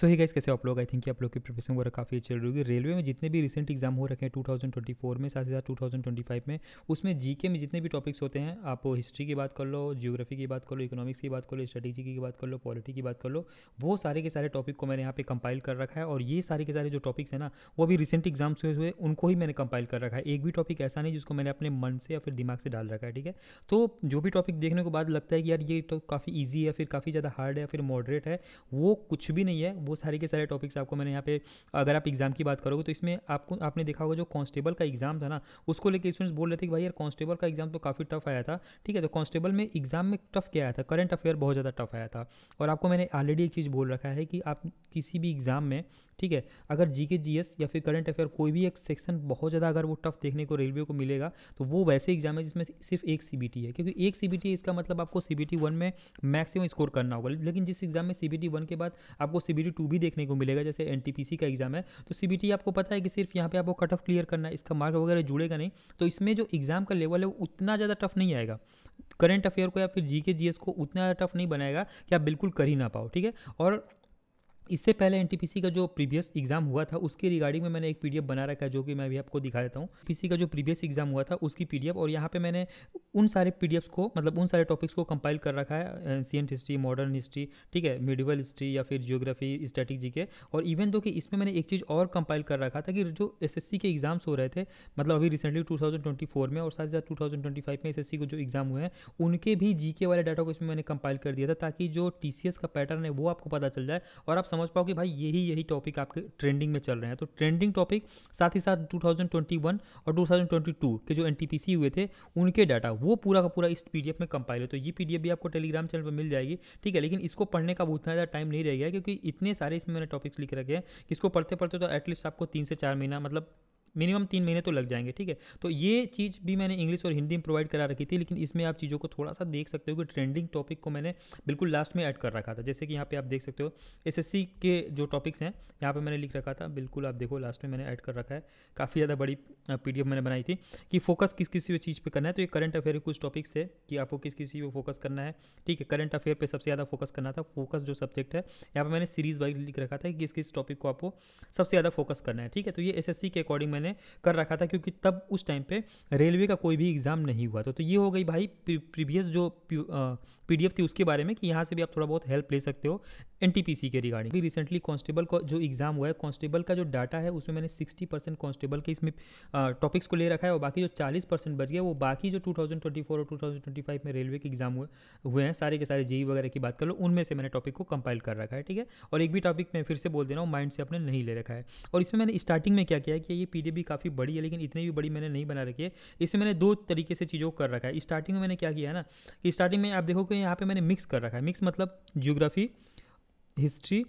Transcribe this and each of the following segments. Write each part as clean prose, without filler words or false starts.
सो hey guys, कैसे आप लोग? आई थिंक कि आप लोग की प्रिपरेशन वगैरह काफ़ी अच्छी चल रही होगी। रेलवे में जितने भी रिसेंट एग्जाम हो रखे हैं 2024 में, साथ ही साथ 2025 में, उसमें जीके में जितने भी टॉपिक्स होते हैं, आप हिस्ट्री की बात कर लो, जियोग्राफी की बात कर लो, इकोनॉमिक्स की बात कर लो, स्ट्रेटेजी की बात कर लो, पॉलिटी की बात कर लो, वो सारे के सारे टॉपिक को मैंने यहाँ पे कंपाइल कर रखा है। और ये सारे के सारे जो टॉपिक्स हैं ना, वो अभी रिसेंट एग्जाम्स हुए उनको ही मैंने कंपाइल कर रखा है। एक भी टॉपिक ऐसा नहीं जिसको मैंने अपने मन से या फिर दिमाग से डाल रखा है, ठीक है। तो जो भी टॉपिक देखने के बाद लगता है कि यार ये तो काफ़ी ईजी है, फिर काफ़ी ज़्यादा हार्ड है, फिर मॉडरेट है, वो कुछ भी नहीं है। वो सारे के सारे टॉपिक्स आपको मैंने यहाँ पे, अगर आप एग्जाम की बात करोगे तो इसमें आपने देखा होगा जो कांस्टेबल का एग्जाम था ना, उसको लेकर स्टूडेंट्स बोल रहे थे कि भाई यार कांस्टेबल का एग्जाम तो काफ़ी टफ आया था, ठीक है। तो कांस्टेबल में एग्जाम में टफ क्या आया था? करंट अफेयर बहुत ज़्यादा टफ आया था। और आपको मैंने ऑलरेडी एक चीज़ बोल रखा है कि आप किसी भी एग्जाम में, ठीक है, अगर जीके जीएस या फिर करंट अफेयर कोई भी एक सेक्शन बहुत ज़्यादा अगर वो टफ देखने को रेलवे को मिलेगा, तो वो वैसे एग्जाम है जिसमें सिर्फ एक सीबीटी है। क्योंकि एक सीबीटी है, इसका मतलब आपको सीबीटी 1 में मैक्सिमम स्कोर करना होगा। लेकिन जिस एग्जाम में सीबीटी 1 के बाद आपको सीबीटी 2 भी देखने को मिलेगा, जैसे एनटीपीसी का एग्जाम है, तो सीबीटी आपको पता है कि सिर्फ यहाँ पे आपको कट ऑफ क्लियर करना है, इसका मार्क वगैरह जुड़ेगा नहीं। तो इसमें जो एग्जाम का लेवल है वो उतना ज़्यादा टफ नहीं आएगा। करंट अफेयर को या फिर जीके जीएस को उतना ज़्यादा टफ नहीं बनाएगा कि आप बिल्कुल कर ही ना पाओ, ठीक है। और इससे पहले एनटीपीसी का जो प्रीवियस एग्जाम हुआ था उसके रिगार्डिंग में मैंने एक पीडीएफ बना रखा है, जो कि मैं भी आपको दिखा देता हूँ। पीसी का जो प्रीवियस एग्जाम हुआ था उसकी पीडीएफ, और यहाँ पे मैंने उन सारे पीडीएफ्स को, मतलब उन सारे टॉपिक्स को कंपाइल कर रखा है। एंशिएंट हिस्ट्री, मॉडर्न हिस्ट्री, ठीक है, मिडिवल हिस्ट्री या फिर जियोग्राफी, स्टैटिक जीके। और इवन दो कि इसमें मैंने एक चीज़ और कंपाइल कर रखा था कि जो एसएससी के एग्जाम्स हो रहे थे, मतलब अभी रिसेंटली 2024 में और साथ ही साथ 2025 में एसएससी को जो एग्जाम हुए हैं, उनके भी जीके वाले डाटा को इसमें मैंने कंपाइल कर दिया था, ताकि जो टीसीएस का पैटर्न है वो आपको पता चल जाए और आप समझ पाओ कि भाई यही टॉपिक आपके ट्रेंडिंग में चल रहे हैं। तो ट्रेंडिंग टॉपिक, साथ ही साथ 2021 और 2022 के जो एनटीपीसी हुए थे उनके डाटा, वो पूरा का पूरा इस पीडीएफ में कंपाइल है। तो ये पीडीएफ भी आपको टेलीग्राम चैनल पर मिल जाएगी, ठीक है। लेकिन इसको पढ़ने का उतना ज़्यादा टाइम नहीं रहेगा, क्योंकि इतने सारे इसमें मैंने टॉपिक्स लिख रखे हैं कि इसको पढ़ते पढ़ते तो एटलीस्ट आपको 3 से 4 महीना, मतलब मिनिमम 3 महीने तो लग जाएंगे, ठीक है। तो ये चीज़ भी मैंने इंग्लिश और हिंदी में प्रोवाइड करा रखी थी, लेकिन इसमें आप चीज़ों को थोड़ा सा देख सकते हो कि ट्रेंडिंग टॉपिक को मैंने बिल्कुल लास्ट में ऐड कर रखा था। जैसे कि यहाँ पे आप देख सकते हो एसएससी के जो टॉपिक्स हैं यहाँ पे मैंने लिख रखा था, बिल्कुल आप देखो लास्ट में मैंने ऐड कर रखा है। काफ़ी ज़्यादा बड़ी पीडीएफ मैंने बनाई थी कि फोकस किस किस चीज़ पे करना है। तो ये करंट अफेयर के कुछ टॉपिक्स थे कि आपको किस किस चीज़ पे फोकस करना है, ठीक है। करंट अफेयर पे सबसे ज़्यादा फोकस करना था, फोकस जो सब्जेक्ट है यहाँ पे मैंने सीरीज वाइज लिख रखा था कि किस किस टॉपिक को आपको सबसे ज़्यादा फोकस करना है, ठीक है। तो ये एसएससी के अकॉर्डिंग मैंने कर रखा था, क्योंकि तब उस टाइम पे रेलवे का कोई भी एग्जाम नहीं हुआ था। तो ये हो गई भाई प्रीवियस जो पीडीएफ थी उसके बारे में, कि यहाँ से भी आप थोड़ा बहुत हेल्प ले सकते हो एनटीपीसी के रिगार्डिंग। भी रिसेंटली कांस्टेबल का जो एग्जाम हुआ है, कांस्टेबल का जो डाटा है उसमें मैंने 60% कांस्टेबल के इसमें टॉपिक्स को ले रखा है, और बाकी जो 40% बच गया वो बाकी जो 2024 और 2025 में रेलवे के एग्जाम हुए हैं, सारे के सारे जेई वगैरह की बात कर लो, उनमें से मैंने टॉपिक को कंपाइल कर रखा है, ठीक है। और एक भी टॉपिक मैं फिर से बोल दे रहा हूँ, माइंड से अपने नहीं ले रखा है। और इसमें मैंने स्टार्टिंग में क्या किया है कि ये पीडीएफ भी काफ़ी बड़ी है, लेकिन इतनी भी बड़ी मैंने नहीं बना रखी है। इसमें मैंने 2 तरीके से चीज़ों को कर रखा है। स्टार्टिंग में मैंने क्या किया है ना, कि स्टार्टिंग में आप देखो कि यहाँ पे मैंने मिक्स कर रखा है। मिक्स मतलब जियोग्राफी, हिस्ट्री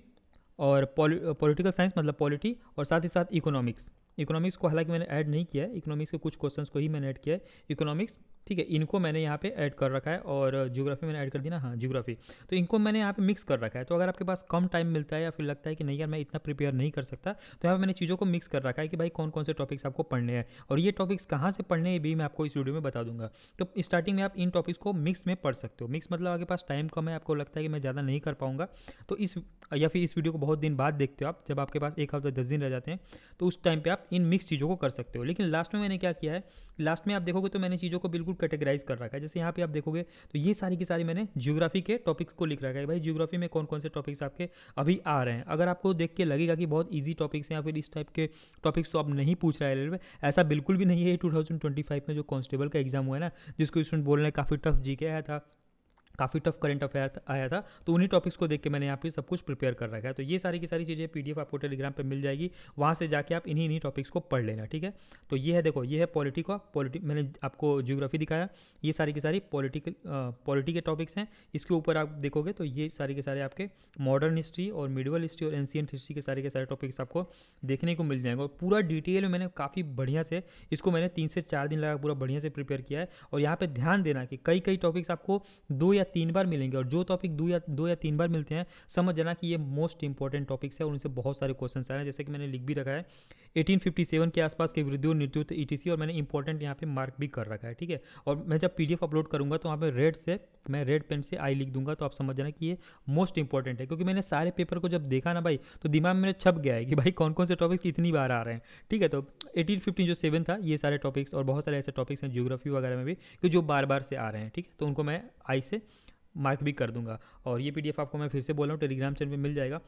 और पॉलिटिकल साइंस मतलब पॉलिटी, और साथ ही साथ इकोनॉमिक्स को हालांकि मैंने ऐड नहीं किया है, इकोनॉमिक्स के कुछ क्वेश्चंस को ही मैंने ऐड किया है। इकोनॉमिक्स, ठीक है, इनको मैंने यहाँ पे ऐड कर रखा है, और ज्योग्राफी मैंने ऐड कर दी ना, हाँ ज्योग्राफी। तो इनको मैंने यहाँ पे मिक्स कर रखा है। तो अगर आपके पास कम टाइम मिलता है या फिर लगता है कि नहीं यार मैं इतना प्रिपेयर नहीं कर सकता, तो यहाँ पे मैंने चीज़ों को मिक्स कर रखा है कि भाई कौन कौन से टॉपिक्स आपको पढ़ने हैं, और ये टॉपिक्स कहाँ से पढ़ने हैं भी मैं आपको इस वीडियो में बता दूंगा। तो स्टार्टिंग में आप इन टॉपिक्स को मिक्स में पढ़ सकते हो। मिक्स मतलब आपके पास टाइम कम है, आपको लगता है कि मैं ज़्यादा नहीं कर पाऊंगा, तो या फिर इस वीडियो को बहुत दिन बाद देखते हो आप, जब आपके पास 1 हफ्ता 10 दिन रह जाते हैं, तो उस टाइम पे आप इन मिक्स चीज़ों को कर सकते हो। लेकिन लास्ट में मैंने क्या किया है, लास्ट में आप देखोगे तो मैंने चीज़ों को बिल्कुल कैटेगराइज कर रखा है। जैसे यहाँ पे आप देखोगे तो ये सारी की सारी मैंने ज्योग्राफी के टॉपिक्स को लिख रखा है। भाई ज्योग्राफी में कौन कौन से टॉपिक्स आपके अभी आ रहे हैं। अगर आपको देख के लगेगा कि बहुत ईजी टॉपिक्स हैं या फिर इस टाइप के टॉपिक्स तो अब नहीं पूछ रहा है रेलवे, ऐसा बिल्कुल भी नहीं है। 2025 में जो कांस्टेबल का एग्जाम हुआ है ना, जिसको स्टूडेंट बोल रहे हैं काफ़ी टफ जीके आया था, काफ़ी टफ करंट अफेयर आया था, तो उन्हीं टॉपिक्स को देख के मैंने यहाँ पे सब कुछ प्रिपेयर कर रखा है। तो ये सारी की सारी चीज़ें पीडीएफ आपको टेलीग्राम पे मिल जाएगी, वहाँ से जाके आप इन्हीं टॉपिक्स को पढ़ लेना, ठीक है। तो ये है, देखो ये है पॉलिटी मैंने आपको ज्योग्राफी दिखाया, ये सारी की सारी पॉलिटी के टॉपिक्स हैं। इसके ऊपर आप देखोगे तो ये सारे के सारे आपके मॉडर्न हिस्ट्री और मिडिवल हिस्ट्री और एंशिएंट हिस्ट्री के सारे टॉपिक्स आपको देखने को मिल जाएंगे। और पूरा डिटेल में मैंने काफ़ी बढ़िया से इसको मैंने 3 से 4 दिन लगा पूरा बढ़िया से प्रिपेयर किया है। और यहाँ पर ध्यान देना कि कई टॉपिक्स आपको 2 या 3 बार मिलेंगे, और जो टॉपिक 2 या 3 बार मिलते हैं समझ जाना कि ये मोस्ट इंपॉर्टेंट टॉपिक्स है और उनसे बहुत सारे क्वेश्चन आ रहे हैं। जैसे कि मैंने लिख भी रखा है 1857 के आसपास के विद्युत निर्तुत्व ईटीसी, और मैंने इंपॉर्टेंट यहाँ पे मार्क भी कर रखा है, ठीक है। और मैं जब पीडीएफ अपलोड करूँगा तो वहाँ पे रेड पेन से आई लिख दूंगा, तो आप समझ जाना कि ये मोस्ट इंपॉर्टेंट है, क्योंकि मैंने सारे पेपर को जब देखा ना भाई, तो दिमाग में मेरे छप गया है कि भाई कौन कौन से टॉपिक्स इतनी बार आ रहे हैं, ठीक है। तो 1815 जो 7 था, ये सारे टॉपिक्स और बहुत सारे ऐसे टॉपिक्स हैं ज्योग्राफी वगैरह में भी कि जो बार बार से आ रहे हैं, ठीक है। तो उनको मैं आई से मार्क भी कर दूंगा। और ये पीडीएफ आपको मैं फिर से बोल रहा हूँ टेलीग्राम चैनल पे मिल जाएगा।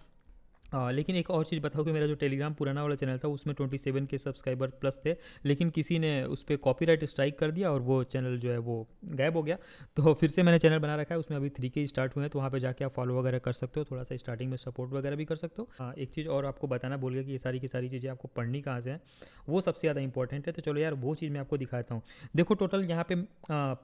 लेकिन एक और चीज़ बताओ कि मेरा जो टेलीग्राम पुराना वाला चैनल था उसमें 27 के सब्सक्राइबर प्लस थे, लेकिन किसी ने उस पर कॉपीराइट स्ट्राइक कर दिया और वो चैनल जो है वो गायब हो गया। तो फिर से मैंने चैनल बना रखा है, उसमें अभी 3K स्टार्ट हुए हैं, तो वहाँ पे जाके आप फॉलो वगैरह कर सकते हो, थोड़ा सा स्टार्टिंग में सपोर्ट वगैरह भी कर सकते हो। एक चीज़ और आपको बताना बोल गया कि ये सारी की सारी चीज़ें आपको पढ़नी कहाँ से हैं, वो सबसे ज़्यादा इंपॉर्टेंट है। तो चलो यार वो चीज़ मैं आपको दिखाता हूँ। देखो टोटल यहाँ पे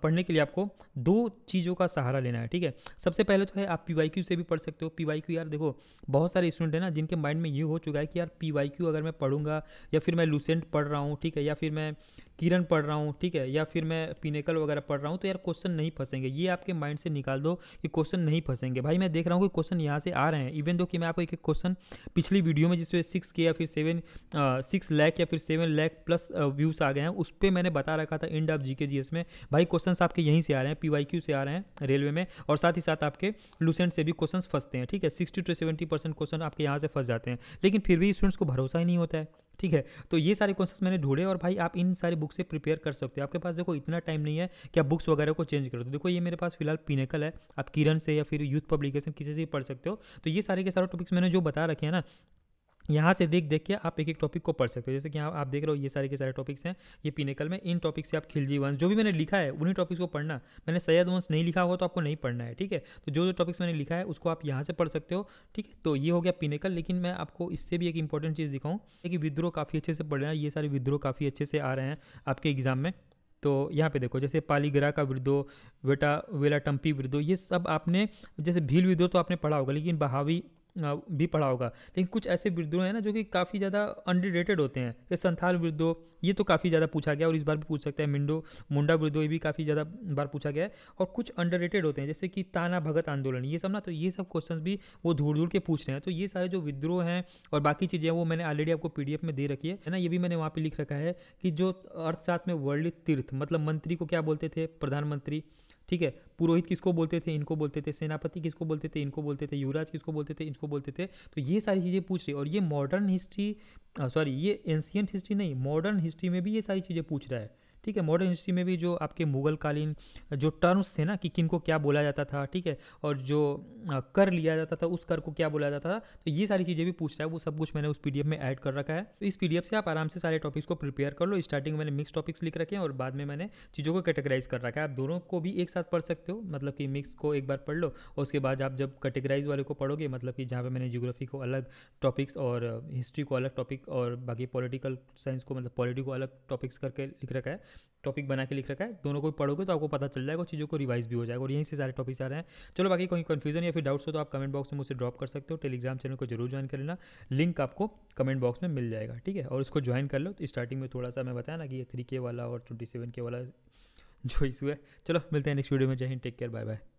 पढ़ने के लिए आपको 2 चीज़ों का सहारा लेना है, ठीक है। सबसे पहले तो है आप PYQ से भी पढ़ सकते हो। PYQ यार देखो बहुत सारे स्टूडेंट है ना जिनके माइंड में ये हो चुका है कि यार PYQ अगर मैं पढ़ूंगा, या फिर मैं लूसेंट पढ़ रहा हूँ, ठीक है, या फिर मैं किरण पढ़ रहा हूँ, ठीक है, या फिर मैं पिनेकल वगैरह पढ़ रहा हूँ, तो यार क्वेश्चन नहीं फंसेंगे। ये आपके माइंड से निकाल दो कि क्वेश्चन नहीं फंसेंगे। भाई मैं देख रहा हूँ कि क्वेश्चन यहाँ से आ रहे हैं, इवन दो कि मैं आपको एक एक क्वेश्चन पिछली वीडियो में जिसपे 6K या फिर 6 लाख या फिर 7 लाख प्लस व्यूज़ आ गए हैं, उस पर मैंने बता रखा था एंड ऑफ GK GS में, भाई क्वेश्चन आपके यहीं से आ रहे हैं, PYQ से आ रहे हैं रेलवे में, और साथ ही साथ आपके लूसेंट से भी क्वेश्चन फंसते हैं, ठीक है। 60 to 70% क्वेश्चन आपके यहाँ से फंस जाते हैं, लेकिन फिर भी स्टूडेंट्स को भरोसा ही नहीं होता है, ठीक है। तो ये सारे क्वेश्चंस मैंने ढूंढे, और भाई आप इन सारी बुक से प्रिपेयर कर सकते हो। आपके पास देखो इतना टाइम नहीं है कि आप बुक्स वगैरह को चेंज करो। तो देखो ये मेरे पास फिलहाल पिनेकल है, आप किरण से या फिर यूथ पब्लिकेशन किसी से भी पढ़ सकते हो। तो ये सारे के सारे टॉपिक्स मैंने जो बता रखे हैं ना, यहाँ से देख देख के आप एक एक टॉपिक को पढ़ सकते हो। जैसे कि यहाँ आप देख रहे हो ये सारे के सारे टॉपिक्स हैं ये पिनेकल में, इन टॉपिक से आप खिलजी वंश जो भी मैंने लिखा है उन्हीं टॉपिक्स को पढ़ना। मैंने सैयद वंश नहीं लिखा हुआ तो आपको नहीं पढ़ना है, ठीक है। तो जो जो टॉपिक्स मैंने लिखा है उसको आप यहाँ से पढ़ सकते हो, ठीक है। तो ये हो गया पिनेकल। लेकिन मैं आपको इससे भी एक इंपॉर्टेंट चीज़ दिखाऊँ कि विद्रोह काफ़ी अच्छे से पढ़ रहे हैं, ये सारे विद्रोह काफ़ी अच्छे से आ रहे हैं आपके एग्जाम में। तो यहाँ पे देखो जैसे पालीगरा का विद्रोह, वेलाटम्पी विद्रोह, ये सब आपने, जैसे भील विद्रोह तो आपने पढ़ा होगा, लेकिन बहावी भी पढ़ा होगा। लेकिन कुछ ऐसे विद्रोह हैं ना जो कि काफ़ी ज़्यादा अंडररेटेड होते हैं, जैसे संथाल विद्रोह, ये तो काफ़ी ज़्यादा पूछा गया और इस बार भी पूछ सकता है। मुंडा विद्रोह भी काफ़ी ज़्यादा बार पूछा गया है, और कुछ अंडररेटेड होते हैं जैसे कि ताना भगत आंदोलन, ये सब ना, तो ये सब क्वेश्चंस भी वो ढूंढ ढूंढ के पूछ रहे हैं। तो ये सारे जो विद्रोह हैं और बाकी चीज़ें वो मैंने ऑलरेडी आपको PDF में दे रखी है ना, ये भी मैंने वहाँ पर लिख रखा है कि जो अर्थशास्त्र में वर्ल्ड तीर्थ, मतलब मंत्री को क्या बोलते थे, प्रधानमंत्री, ठीक है, पुरोहित किसको बोलते थे, इनको बोलते थे, सेनापति किसको बोलते थे, इनको बोलते थे, युवराज किसको बोलते थे, इनको बोलते थे। तो ये सारी चीज़ें पूछ रही है, और ये मॉडर्न हिस्ट्री, सॉरी ये एंशियंट हिस्ट्री नहीं, मॉडर्न हिस्ट्री में भी ये सारी चीज़ें पूछ रहा है, ठीक है। मॉडर्न हिस्ट्री में भी जो आपके मुगल कालीन जो टर्म्स थे ना कि किनको क्या बोला जाता था, ठीक है, और जो कर लिया जाता था उस कर को क्या बोला जाता था, तो ये सारी चीज़ें भी पूछ रहा है। वो सब कुछ मैंने उस PDF में ऐड कर रखा है। तो इस PDF से आप आराम से सारे टॉपिक्स को प्रिपेयर कर लो। स्टार्टिंग में मैंने मिक्स टॉपिक्स लिख रखे हैं और बाद में मैंने चीज़ों को कैटेगराइज कर रखा है। आप दोनों को भी एक साथ पढ़ सकते हो, मतलब कि मिक्स को एक बार पढ़ लो और उसके बाद आप जब कैटेगराइज वाले को पढ़ोगे, मतलब कि जहाँ पे मैंने ज्योग्राफी को अलग टॉपिक्स और हिस्ट्री को अलग टॉपिक और बाकी पॉलिटिकल साइंस को, मतलब पॉलिटी को अलग टॉपिक्स करके लिख रखा है, टॉपिक बना के लिख रखा है, दोनों को पढ़ोगे तो आपको पता चल जाएगा, चीज़ों को रिवाइज भी हो जाएगा, और यहीं से सारे टॉपिक्स आ रहे हैं। चलो बाकी कोई कन्फ्यूजन या फिर डाउट्स हो तो आप कमेंट बॉक्स में मुझसे ड्रॉप कर सकते हो। टेलीग्राम चैनल को जरूर ज्वाइन कर लेना, लिंक आपको कमेंट बॉक्स में मिल जाएगा, ठीक है। और उसको ज्वाइन कर लो। तो स्टार्टिंग में थोड़ा सा मैं बताया ना कि ये 3K वाला और 27K वाला जो इशू है। चलो मिलते हैं नेक्स्ट वीडियो में। जय हिंद, टेक केयर, बाय बाय।